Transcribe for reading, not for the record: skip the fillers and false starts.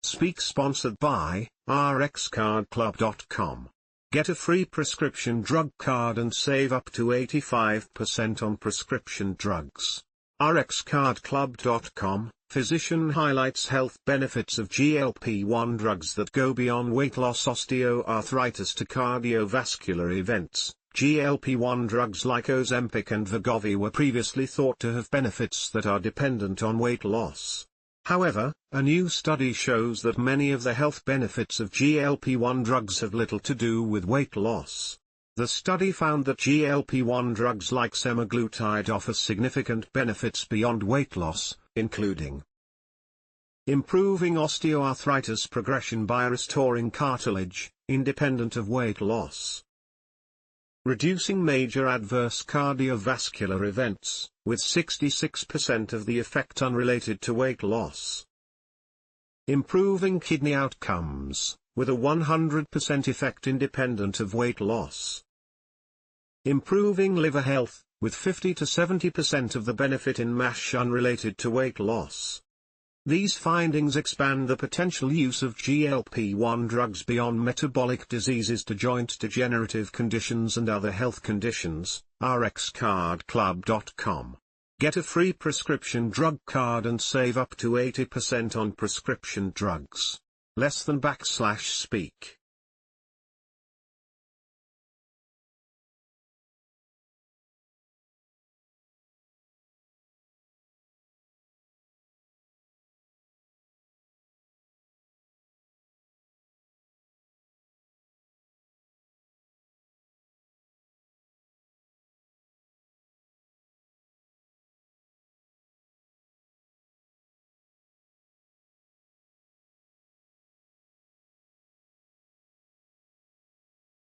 Speak sponsored by rxcardclub.com. Get a free prescription drug card and save up to 85% on prescription drugs. rxcardclub.com. Physician highlights health benefits of GLP-1 drugs that go beyond weight loss, osteoarthritis to cardiovascular events. GLP-1 drugs like Ozempic and Wegovy were previously thought to have benefits that are dependent on weight loss. However, a new study shows that many of the health benefits of GLP-1 drugs have little to do with weight loss. The study found that GLP-1 drugs like semaglutide offer significant benefits beyond weight loss, including improving osteoarthritis progression by restoring cartilage, independent of weight loss. Reducing major adverse cardiovascular events, with 66% of the effect unrelated to weight loss. Improving kidney outcomes, with a 100% effect independent of weight loss. Improving liver health, with 50 to 70% of the benefit in MASH unrelated to weight loss. These findings expand the potential use of GLP-1 drugs beyond metabolic diseases to joint degenerative conditions and other health conditions. rxcardclub.com. Get a free prescription drug card and save up to 80% on prescription drugs. /speak